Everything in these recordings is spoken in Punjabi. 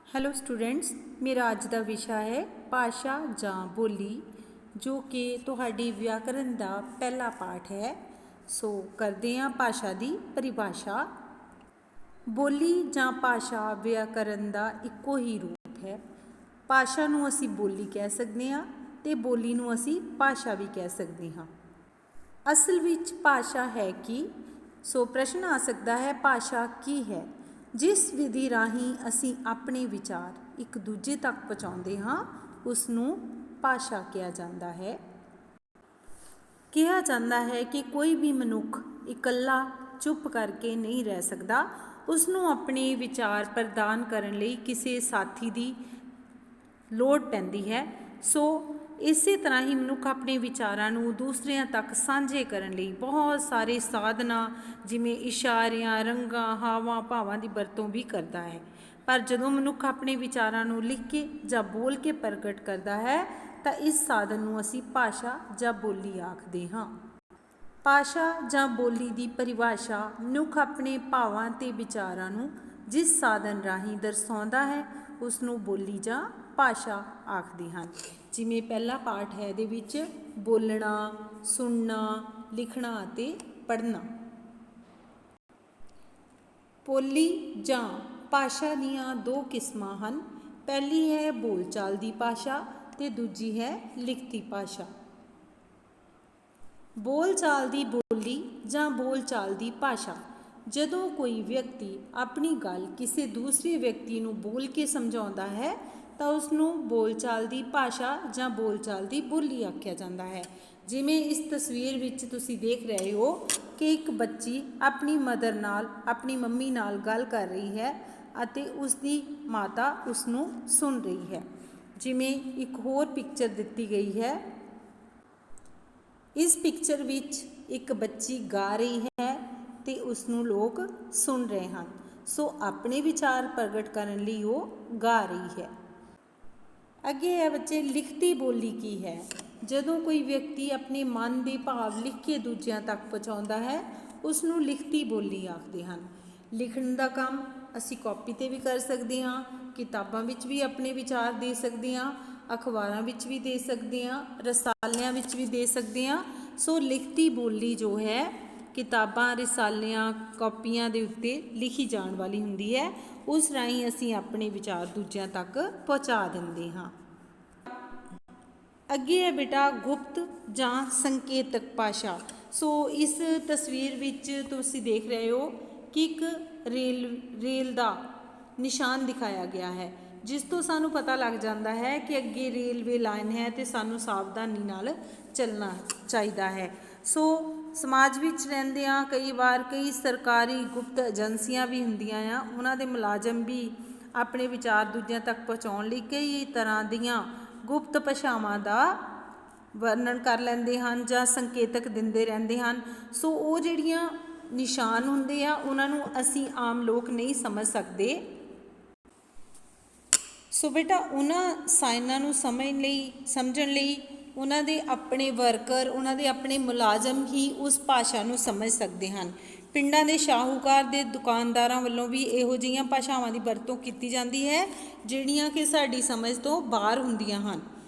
ਹੈਲੋ ਸਟੂਡੈਂਟਸ, ਮੇਰਾ ਅੱਜ ਦਾ ਵਿਸ਼ਾ ਹੈ ਭਾਸ਼ਾ ਜਾਂ ਬੋਲੀ, ਜੋ ਕਿ ਤੁਹਾਡੀ ਵਿਆਕਰਨ ਦਾ ਪਹਿਲਾ ਪਾਠ ਹੈ। ਸੋ ਕਰਦੇ ਹਾਂ ਭਾਸ਼ਾ ਦੀ ਪਰਿਭਾਸ਼ਾ। ਬੋਲੀ ਜਾਂ ਭਾਸ਼ਾ ਵਿਆਕਰਨ ਦਾ ਇੱਕੋ ਹੀ ਰੂਪ ਹੈ। ਭਾਸ਼ਾ ਨੂੰ ਅਸੀਂ ਬੋਲੀ ਕਹਿ ਸਕਦੇ ਹਾਂ ਅਤੇ ਬੋਲੀ ਨੂੰ ਅਸੀਂ ਭਾਸ਼ਾ ਵੀ ਕਹਿ ਸਕਦੇ ਹਾਂ। ਅਸਲ ਵਿੱਚ ਭਾਸ਼ਾ ਹੈ ਕੀ? ਸੋ ਪ੍ਰਸ਼ਨ ਆ ਸਕਦਾ ਹੈ, ਭਾਸ਼ਾ ਕੀ ਹੈ? ਜਿਸ ਵਿਧੀ ਰਾਹੀਂ ਅਸੀਂ ਆਪਣੇ ਵਿਚਾਰ ਇੱਕ ਦੂਜੇ ਤੱਕ ਪਹੁੰਚਾਉਂਦੇ ਹਾਂ, ਉਸ ਨੂੰ ਭਾਸ਼ਾ ਕਿਹਾ ਜਾਂਦਾ ਹੈ। ਕਿਹਾ ਜਾਂਦਾ ਹੈ ਕਿ ਕੋਈ ਵੀ ਮਨੁੱਖ ਇਕੱਲਾ ਚੁੱਪ ਕਰਕੇ ਨਹੀਂ ਰਹਿ ਸਕਦਾ, ਉਸ ਨੂੰ ਆਪਣੇ ਵਿਚਾਰ ਪ੍ਰਦਾਨ ਕਰਨ ਲਈ ਕਿਸੇ ਸਾਥੀ ਦੀ ਲੋੜ ਪੈਂਦੀ ਹੈ। ਸੋ ਇਸੇ ਤਰ੍ਹਾਂ ਹੀ ਮਨੁੱਖ ਆਪਣੇ ਵਿਚਾਰਾਂ ਨੂੰ ਦੂਸਰਿਆਂ ਤੱਕ ਸਾਂਝੇ ਕਰਨ ਲਈ ਬਹੁਤ ਸਾਰੇ ਸਾਧਨਾਂ ਜਿਵੇਂ ਇਸ਼ਾਰਿਆਂ, ਰੰਗਾਂ, ਹਾਵਾਂ ਭਾਵਾਂ ਦੀ ਵਰਤੋਂ ਵੀ ਕਰਦਾ ਹੈ। ਪਰ ਜਦੋਂ ਮਨੁੱਖ ਆਪਣੇ ਵਿਚਾਰਾਂ ਨੂੰ ਲਿਖ ਕੇ ਜਾਂ ਬੋਲ ਕੇ ਪ੍ਰਗਟ ਕਰਦਾ ਹੈ ਤਾਂ ਇਸ ਸਾਧਨ ਨੂੰ ਅਸੀਂ ਭਾਸ਼ਾ ਜਾਂ ਬੋਲੀ ਆਖਦੇ ਹਾਂ। ਭਾਸ਼ਾ ਜਾਂ ਬੋਲੀ ਦੀ ਪਰਿਭਾਸ਼ਾ ਮਨੁੱਖ ਆਪਣੇ ਭਾਵਾਂ ਅਤੇ ਵਿਚਾਰਾਂ ਨੂੰ ਜਿਸ ਸਾਧਨ ਰਾਹੀਂ ਦਰਸਾਉਂਦਾ ਹੈ, ਉਸ ਨੂੰ ਬੋਲੀ ਜਾਂ ਭਾਸ਼ਾ ਆਖਦੇ ਹਨ। ਜਿਵੇਂ ਪਹਿਲਾ ਪਾਠ ਹੈ, ਇਹਦੇ ਵਿੱਚ ਬੋਲਣਾ, ਸੁਣਨਾ, ਲਿਖਣਾ ਅਤੇ ਪੜ੍ਹਨਾ। ਬੋਲੀ ਜਾਂ ਭਾਸ਼ਾ ਦੀਆਂ ਦੋ ਕਿਸਮਾਂ ਹਨ। ਪਹਿਲੀ ਹੈ ਬੋਲਚਾਲ ਦੀ ਭਾਸ਼ਾ ਅਤੇ ਦੂਜੀ ਹੈ ਲਿਖਤੀ ਭਾਸ਼ਾ। ਬੋਲਚਾਲ ਦੀ ਬੋਲੀ ਜਾਂ ਬੋਲਚਾਲ ਦੀ ਭਾਸ਼ਾ, ਜਦੋਂ ਕੋਈ ਵਿਅਕਤੀ ਆਪਣੀ ਗੱਲ ਕਿਸੇ ਦੂਸਰੇ ਵਿਅਕਤੀ ਨੂੰ ਬੋਲ ਕੇ ਸਮਝਾਉਂਦਾ ਹੈ ਤਾਂ ਉਸ ਨੂੰ ਬੋਲਚਾਲ ਦੀ ਭਾਸ਼ਾ ਜਾਂ ਬੋਲਚਾਲ ਦੀ ਬੋਲੀ ਆਖਿਆ ਜਾਂਦਾ ਹੈ। ਜਿਵੇਂ ਇਸ ਤਸਵੀਰ ਵਿੱਚ ਤੁਸੀਂ ਦੇਖ ਰਹੇ ਹੋ ਕਿ ਇੱਕ ਬੱਚੀ ਆਪਣੀ ਆਪਣੀ ਮੰਮੀ ਨਾਲ ਗੱਲ ਕਰ ਰਹੀ ਹੈ ਅਤੇ ਉਸ ਦੀ ਮਾਤਾ ਉਸ ਨੂੰ ਸੁਣ ਰਹੀ ਹੈ। ਜਿਵੇਂ ਇੱਕ ਹੋਰ ਪਿਕਚਰ ਦਿੱਤੀ ਗਈ ਹੈ। ਇਸ ਪਿਕਚਰ ਵਿੱਚ ਇੱਕ ਬੱਚੀ ਗਾ ਰਹੀ ਹੈ ਅਤੇ ਉਸ ਨੂੰ ਲੋਕ ਸੁਣ ਰਹੇ ਹਨ। ਸੋ ਆਪਣੇ ਵਿਚਾਰ ਪ੍ਰਗਟ ਕਰਨ ਲਈ ਉਹ ਗਾ ਰਹੀ ਹੈ। ਅੱਗੇ ਹੈ ਬੱਚੇ, ਲਿਖਤੀ ਬੋਲੀ ਕੀ ਹੈ? ਜਦੋਂ ਕੋਈ ਵਿਅਕਤੀ ਆਪਣੇ ਮਨ ਦੇ ਭਾਵ ਲਿਖ ਕੇ ਦੂਜਿਆਂ ਤੱਕ ਪਹੁੰਚਾਉਂਦਾ ਹੈ, ਉਸ ਨੂੰ ਲਿਖਤੀ ਬੋਲੀ ਆਖਦੇ ਹਨ। ਲਿਖਣ ਦਾ ਕੰਮ ਅਸੀਂ ਕਾਪੀ 'ਤੇ ਵੀ ਕਰ ਸਕਦੇ ਹਾਂ, ਕਿਤਾਬਾਂ ਵਿੱਚ ਵੀ ਆਪਣੇ ਵਿਚਾਰ ਦੇ ਸਕਦੇ ਹਾਂ, ਅਖਬਾਰਾਂ ਵਿੱਚ ਵੀ ਦੇ ਸਕਦੇ ਹਾਂ, ਰਸਾਲਿਆਂ ਵਿੱਚ ਵੀ ਦੇ ਸਕਦੇ ਹਾਂ। ਸੋ ਲਿਖਤੀ ਬੋਲੀ ਜੋ ਹੈ, ਕਿਤਾਬਾਂ, ਰਸਾਲਿਆਂ, ਕਾਪੀਆਂ ਦੇ ਉੱਤੇ ਲਿਖੀ ਜਾਣ ਵਾਲੀ ਹੁੰਦੀ ਹੈ। ਉਸ ਰਾਹੀਂ ਅਸੀਂ ਆਪਣੇ ਵਿਚਾਰ ਦੂਜਿਆਂ ਤੱਕ ਪਹੁੰਚਾ ਦਿੰਦੇ ਹਾਂ। ਅੱਗੇ ਹੈ ਬੇਟਾ ਗੁਪਤ ਜਾਂ ਸੰਕੇਤਕ ਭਾਸ਼ਾ। ਸੋ ਇਸ ਤਸਵੀਰ ਵਿੱਚ ਤੁਸੀਂ ਦੇਖ ਰਹੇ ਹੋ ਕਿ ਇੱਕ ਰੇਲ ਦਾ ਨਿਸ਼ਾਨ ਦਿਖਾਇਆ ਗਿਆ ਹੈ, ਜਿਸ ਤੋਂ ਸਾਨੂੰ ਪਤਾ ਲੱਗ ਜਾਂਦਾ ਹੈ ਕਿ ਅੱਗੇ ਰੇਲਵੇ ਲਾਈਨ ਹੈ ਅਤੇ ਸਾਨੂੰ ਸਾਵਧਾਨੀ ਨਾਲ ਚੱਲਣਾ ਚਾਹੀਦਾ ਹੈ। ਸੋ ਸਮਾਜ ਵਿੱਚ ਰਹਿੰਦਿਆਂ ਕਈ ਵਾਰ ਕਈ ਸਰਕਾਰੀ ਗੁਪਤ ਏਜੰਸੀਆਂ ਵੀ ਹੁੰਦੀਆਂ ਆ, ਉਹਨਾਂ ਦੇ ਮੁਲਾਜ਼ਮ ਵੀ ਆਪਣੇ ਵਿਚਾਰ ਦੂਜਿਆਂ ਤੱਕ ਪਹੁੰਚਾਉਣ ਲਈ ਕਈ ਤਰ੍ਹਾਂ ਦੀਆਂ ਗੁਪਤ ਭਾਸ਼ਾਵਾਂ ਦਾ ਵਰਣਨ ਕਰ ਲੈਂਦੇ ਹਨ ਜਾਂ ਸੰਕੇਤਕ ਦਿੰਦੇ ਰਹਿੰਦੇ ਹਨ। ਸੋ ਉਹ ਜਿਹੜੀਆਂ ਨਿਸ਼ਾਨ ਹੁੰਦੇ ਆ, ਉਹਨਾਂ ਨੂੰ ਅਸੀਂ ਆਮ ਲੋਕ ਨਹੀਂ ਸਮਝ ਸਕਦੇ। ਸੋ ਬੇਟਾ ਉਹਨਾਂ ਸਾਈਨਾਂ ਨੂੰ ਸਮਝਣ ਲਈ ਉਹਨਾਂ ਦੇ ਆਪਣੇ ਵਰਕਰ, ਉਹਨਾਂ ਦੇ ਆਪਣੇ ਮੁਲਾਜ਼ਮ ਹੀ ਉਸ ਭਾਸ਼ਾ ਨੂੰ ਸਮਝ ਸਕਦੇ ਹਨ। ਪਿੰਡਾਂ ਦੇ ਸ਼ਾਹੂਕਾਰ ਦੇ ਦੁਕਾਨਦਾਰਾਂ ਵੱਲੋਂ ਵੀ ਇਹੋ ਜਿਹੀਆਂ ਭਾਸ਼ਾਵਾਂ ਦੀ ਵਰਤੋਂ ਕੀਤੀ ਜਾਂਦੀ ਹੈ, ਜਿਹੜੀਆਂ ਕਿ ਸਾਡੀ ਸਮਝ ਤੋਂ ਬਾਹਰ ਹੁੰਦੀਆਂ ਹਨ।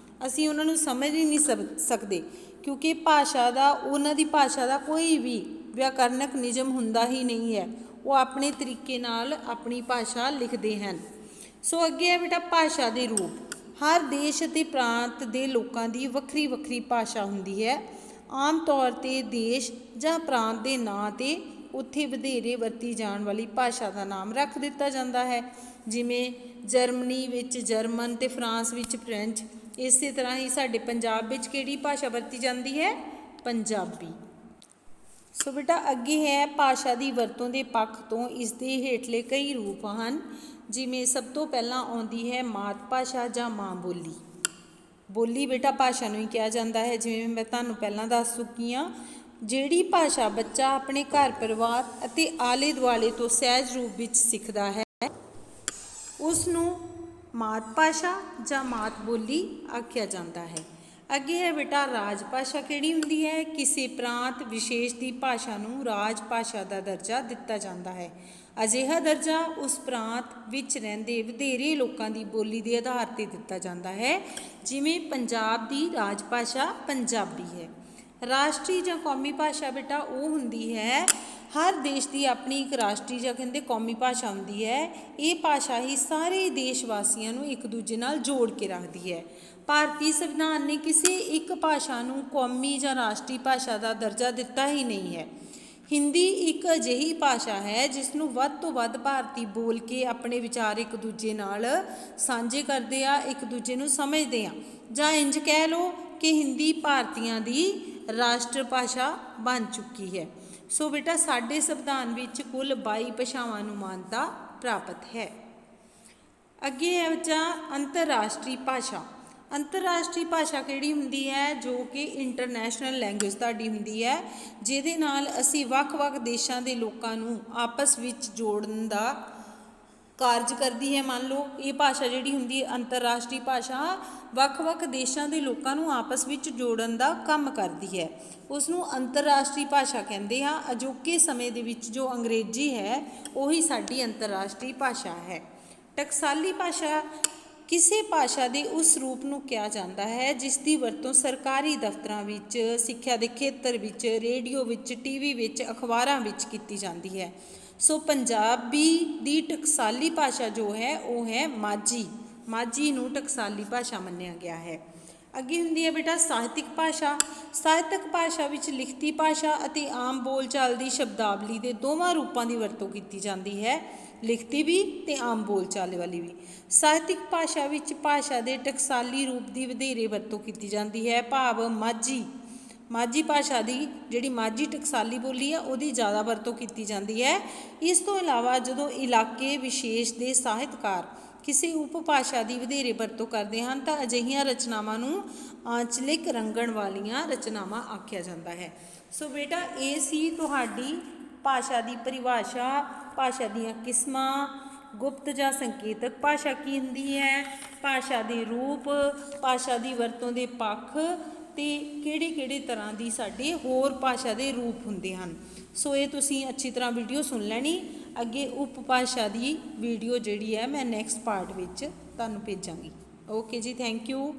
ਅਸੀਂ ਉਹਨਾਂ ਨੂੰ ਸਮਝ ਹੀ ਨਹੀਂ ਸਕਦੇ, ਕਿਉਂਕਿ ਉਹਨਾਂ ਦੀ ਭਾਸ਼ਾ ਦਾ ਕੋਈ ਵੀ ਵਿਆਕਰਨਕ ਨਿਯਮ ਹੁੰਦਾ ਹੀ ਨਹੀਂ ਹੈ। ਉਹ ਆਪਣੇ ਤਰੀਕੇ ਨਾਲ ਆਪਣੀ ਭਾਸ਼ਾ ਲਿਖਦੇ ਹਨ। ਸੋ ਅੱਗੇ ਹੈ ਬੇਟਾ ਭਾਸ਼ਾ ਦੇ ਰੂਪ। ਹਰ ਦੇਸ਼ ਅਤੇ ਪ੍ਰਾਂਤ ਦੇ ਲੋਕਾਂ ਦੀ ਵੱਖਰੀ ਵੱਖਰੀ ਭਾਸ਼ਾ ਹੁੰਦੀ ਹੈ। ਆਮ ਤੌਰ 'ਤੇ ਦੇਸ਼ ਜਾਂ ਪ੍ਰਾਂਤ ਦੇ ਨਾਂ 'ਤੇ ਉੱਥੇ ਵਧੇਰੇ ਵਰਤੀ ਜਾਣ ਵਾਲੀ ਭਾਸ਼ਾ ਦਾ ਨਾਮ ਰੱਖ ਦਿੱਤਾ ਜਾਂਦਾ ਹੈ। ਜਿਵੇਂ ਜਰਮਨੀ ਵਿੱਚ ਜਰਮਨ ਅਤੇ ਫਰਾਂਸ ਵਿੱਚ ਫਰੈਂਚ। ਇਸੇ ਤਰ੍ਹਾਂ ਹੀ ਸਾਡੇ ਪੰਜਾਬ ਵਿੱਚ ਕਿਹੜੀ ਭਾਸ਼ਾ ਵਰਤੀ ਜਾਂਦੀ ਹੈ? ਪੰਜਾਬੀ। ਸੋ ਬੇਟਾ ਅੱਗੇ ਹੈ ਭਾਸ਼ਾ ਦੀ ਵਰਤੋਂ ਦੇ ਪੱਖ ਤੋਂ ਇਸ ਦੇ ਹੇਠਲੇ ਕਈ ਰੂਪ ਹਨ। ਜਿਵੇਂ ਸਭ ਤੋਂ ਪਹਿਲਾਂ ਆਉਂਦੀ ਹੈ ਮਾਤ ਭਾਸ਼ਾ ਜਾਂ ਮਾਂ ਬੋਲੀ। ਬੋਲੀ ਬੇਟਾ ਭਾਸ਼ਾ ਨੂੰ ਹੀ ਕਿਹਾ ਜਾਂਦਾ ਹੈ। ਜਿਵੇਂ ਮੈਂ ਤੁਹਾਨੂੰ ਪਹਿਲਾਂ ਦੱਸ ਚੁੱਕੀ ਹਾਂ, ਜਿਹੜੀ ਭਾਸ਼ਾ ਬੱਚਾ ਆਪਣੇ ਘਰ ਪਰਿਵਾਰ ਅਤੇ ਆਲੇ ਦੁਆਲੇ ਤੋਂ ਸਹਿਜ ਰੂਪ ਵਿੱਚ ਸਿੱਖਦਾ ਹੈ, ਉਸ ਨੂੰ ਮਾਤ ਭਾਸ਼ਾ ਜਾਂ ਮਾਤ ਬੋਲੀ ਆਖਿਆ ਜਾਂਦਾ ਹੈ। ਅੱਗੇ ਹੈ ਬੇਟਾ ਰਾਜ ਭਾਸ਼ਾ ਕਿਹੜੀ ਹੁੰਦੀ ਹੈ? ਕਿਸੇ ਪ੍ਰਾਂਤ ਵਿਸ਼ੇਸ਼ ਦੀ ਭਾਸ਼ਾ ਨੂੰ ਰਾਜ ਭਾਸ਼ਾ ਦਾ ਦਰਜਾ ਦਿੱਤਾ ਜਾਂਦਾ ਹੈ। ਅਜਿਹਾ ਦਰਜਾ ਉਸ ਪ੍ਰਾਂਤ ਵਿੱਚ ਰਹਿੰਦੇ ਵਧੇਰੇ ਲੋਕਾਂ ਦੀ ਬੋਲੀ ਦੇ ਆਧਾਰ 'ਤੇ ਦਿੱਤਾ ਜਾਂਦਾ ਹੈ। ਜਿਵੇਂ ਪੰਜਾਬ ਦੀ ਰਾਜ ਭਾਸ਼ਾ ਪੰਜਾਬੀ ਹੈ। ਰਾਸ਼ਟਰੀ ਜਾਂ ਕੌਮੀ ਭਾਸ਼ਾ ਬੇਟਾ ਉਹ ਹੁੰਦੀ ਹੈ, ਹਰ ਦੇਸ਼ ਦੀ ਆਪਣੀ ਇੱਕ ਰਾਸ਼ਟਰੀ ਜਾਂ ਕਹਿੰਦੇ ਕੌਮੀ ਭਾਸ਼ਾ ਹੁੰਦੀ ਹੈ। ਇਹ ਭਾਸ਼ਾ ਹੀ ਸਾਰੇ ਦੇਸ਼ ਵਾਸੀਆਂ ਨੂੰ ਇੱਕ ਦੂਜੇ ਨਾਲ ਜੋੜ ਕੇ ਰੱਖਦੀ ਹੈ। ਭਾਰਤੀ ਸੰਵਿਧਾਨ ਨੇ ਕਿਸੇ ਇੱਕ ਭਾਸ਼ਾ ਨੂੰ ਕੌਮੀ ਜਾਂ ਰਾਸ਼ਟਰੀ ਭਾਸ਼ਾ ਦਾ ਦਰਜਾ ਦਿੱਤਾ ਹੀ ਨਹੀਂ ਹੈ। ਹਿੰਦੀ ਇੱਕ ਅਜਿਹੀ ਭਾਸ਼ਾ ਹੈ ਜਿਸ ਨੂੰ ਵੱਧ ਤੋਂ ਵੱਧ ਭਾਰਤੀ ਬੋਲ ਕੇ ਆਪਣੇ ਵਿਚਾਰ ਇੱਕ ਦੂਜੇ ਨਾਲ ਸਾਂਝੇ ਕਰਦੇ ਆ, ਇੱਕ ਦੂਜੇ ਨੂੰ ਸਮਝਦੇ ਆ, ਜਾਂ ਇੰਜ ਕਹਿ ਲਓ ਕਿ ਹਿੰਦੀ ਭਾਰਤੀਆਂ ਦੀ ਰਾਸ਼ਟਰ ਭਾਸ਼ਾ ਬਣ ਚੁੱਕੀ ਹੈ। ਸੋ ਬੇਟਾ ਸਾਡੇ ਸੰਵਿਧਾਨ ਵਿੱਚ ਕੁੱਲ 22 ਭਾਸ਼ਾਵਾਂ ਨੂੰ ਮਾਨਤਾ ਪ੍ਰਾਪਤ ਹੈ। ਅੱਗੇ ਹੈ ਬੱਚਾ ਅੰਤਰਰਾਸ਼ਟਰੀ ਭਾਸ਼ਾ। ਅੰਤਰਰਾਸ਼ਟਰੀ ਭਾਸ਼ਾ ਕਿਹੜੀ ਹੁੰਦੀ ਹੈ? ਜੋ ਕਿ ਇੰਟਰਨੈਸ਼ਨਲ ਲੈਂਗੁਏਜ ਤੁਹਾਡੀ ਹੁੰਦੀ ਹੈ, ਜਿਹਦੇ ਨਾਲ ਅਸੀਂ ਵੱਖ-ਵੱਖ ਦੇਸ਼ਾਂ ਦੇ ਲੋਕਾਂ ਨੂੰ ਆਪਸ ਵਿੱਚ ਜੋੜਨ ਦਾ ਕਾਰਜ ਕਰਦੀ ਹੈ। ਮੰਨ ਲਓ ਇਹ ਭਾਸ਼ਾ ਜਿਹੜੀ ਹੁੰਦੀ ਹੈ ਅੰਤਰਰਾਸ਼ਟਰੀ ਭਾਸ਼ਾ, ਵੱਖ-ਵੱਖ ਦੇਸ਼ਾਂ ਦੇ ਲੋਕਾਂ ਨੂੰ ਆਪਸ ਵਿੱਚ ਜੋੜਨ ਦਾ ਕੰਮ ਕਰਦੀ ਹੈ। ਉਸ ਨੂੰ ਅੰਤਰਰਾਸ਼ਟਰੀ ਭਾਸ਼ਾ ਕਹਿੰਦੇ ਆ। ਅਜੋਕੇ ਸਮੇਂ ਦੇ ਵਿੱਚ ਜੋ ਅੰਗਰੇਜ਼ੀ ਹੈ ਉਹੀ ਸਾਡੀ ਅੰਤਰਰਾਸ਼ਟਰੀ ਭਾਸ਼ਾ ਹੈ। ਟਕਸਾਲੀ ਭਾਸ਼ਾ ਕਿਸੇ ਭਾਸ਼ਾ ਦੇ ਉਸ ਰੂਪ ਨੂੰ ਕਿਹਾ ਜਾਂਦਾ ਹੈ ਜਿਸ ਦੀ ਵਰਤੋਂ ਸਰਕਾਰੀ ਦਫ਼ਤਰਾਂ ਵਿੱਚ, ਸਿੱਖਿਆ ਦੇ ਖੇਤਰ ਵਿੱਚ, ਰੇਡੀਓ ਵਿੱਚ, ਟੀਵੀ ਵਿੱਚ, ਅਖਬਾਰਾਂ ਵਿੱਚ ਕੀਤੀ ਜਾਂਦੀ ਹੈ। ਸੋ ਪੰਜਾਬੀ ਦੀ ਟਕਸਾਲੀ ਭਾਸ਼ਾ ਜੋ ਹੈ ਉਹ ਹੈ ਮਾਝੀ। ਮਾਝੀ ਨੂੰ ਟਕਸਾਲੀ ਭਾਸ਼ਾ ਮੰਨਿਆ ਗਿਆ ਹੈ। ਅੱਗੇ ਹੁੰਦੀ ਹੈ ਬੇਟਾ ਸਾਹਿਤਕ ਭਾਸ਼ਾ। ਸਾਹਿਤਕ ਭਾਸ਼ਾ ਵਿੱਚ ਲਿਖਤੀ ਭਾਸ਼ਾ ਅਤੇ ਆਮ ਬੋਲਚਾਲ ਦੀ ਸ਼ਬਦਾਵਲੀ ਦੇ ਦੋਵਾਂ ਰੂਪਾਂ ਦੀ ਵਰਤੋਂ ਕੀਤੀ ਜਾਂਦੀ ਹੈ, ਲਿਖਤੀ ਵੀ ਤੇ ਆਮ ਬੋਲਚਾਲ ਵਾਲੀ ਵੀ। ਸਾਹਿਤਕ ਭਾਸ਼ਾ ਵਿੱਚ ਭਾਸ਼ਾ ਦੇ ਟਕਸਾਲੀ ਰੂਪ ਦੀ ਵਧੇਰੇ ਵਰਤੋਂ ਕੀਤੀ ਜਾਂਦੀ ਹੈ, ਭਾਵ ਮਾਝੀ ਭਾਸ਼ਾ ਦੀ ਜਿਹੜੀ ਮਾਝੀ ਟਕਸਾਲੀ ਬੋਲੀ ਆ ਉਹਦੀ ਜ਼ਿਆਦਾ ਵਰਤੋਂ ਕੀਤੀ ਜਾਂਦੀ ਹੈ। ਇਸ ਤੋਂ ਇਲਾਵਾ ਜਦੋਂ ਇਲਾਕੇ ਵਿਸ਼ੇਸ਼ ਦੇ ਸਾਹਿਤਕਾਰ ਕਿਸੇ ਉਪਭਾਸ਼ਾ ਦੀ ਵਧੇਰੇ ਵਰਤੋਂ ਕਰਦੇ ਹਨ ਤਾਂ ਅਜਿਹੀਆਂ ਰਚਨਾਵਾਂ ਨੂੰ ਆਂਚਲਿਕ ਰੰਗਣ ਵਾਲੀਆਂ ਰਚਨਾਵਾਂ ਆਖਿਆ ਜਾਂਦਾ ਹੈ। ਸੋ ਬੇਟਾ ਇਹ ਸੀ ਤੁਹਾਡੀ ਭਾਸ਼ਾ ਦੀ ਪਰਿਭਾਸ਼ਾ, ਭਾਸ਼ਾ ਦੀਆਂ ਕਿਸਮਾਂ, ਗੁਪਤ ਜਾਂ ਸੰਕੇਤਕ ਭਾਸ਼ਾ ਕੀ ਹੁੰਦੀ ਹੈ, ਭਾਸ਼ਾ ਦੇ ਰੂਪ, ਭਾਸ਼ਾ ਦੀ ਵਰਤੋਂ ਦੇ ਪੱਖ ਤੇ ਕਿਹੜੇ ਤਰ੍ਹਾਂ ਦੀ ਸਾਡੇ ਹੋਰ ਭਾਸ਼ਾ ਦੇ ਰੂਪ ਹੁੰਦੇ ਹਨ। ਸੋ ਇਹ ਤੁਸੀਂ ਅੱਛੀ ਤਰ੍ਹਾਂ ਵੀਡੀਓ ਸੁਣ ਲੈਣੀ। ਅੱਗੇ ਉਪਭਾਸ਼ਾ ਦੀ ਵੀਡੀਓ ਜਿਹੜੀ ਹੈ ਮੈਂ ਨੈਕਸਟ ਪਾਰਟ ਵਿੱਚ ਤੁਹਾਨੂੰ ਭੇਜਾਂਗੀ। ਓਕੇ ਜੀ, ਥੈਂਕ ਯੂ।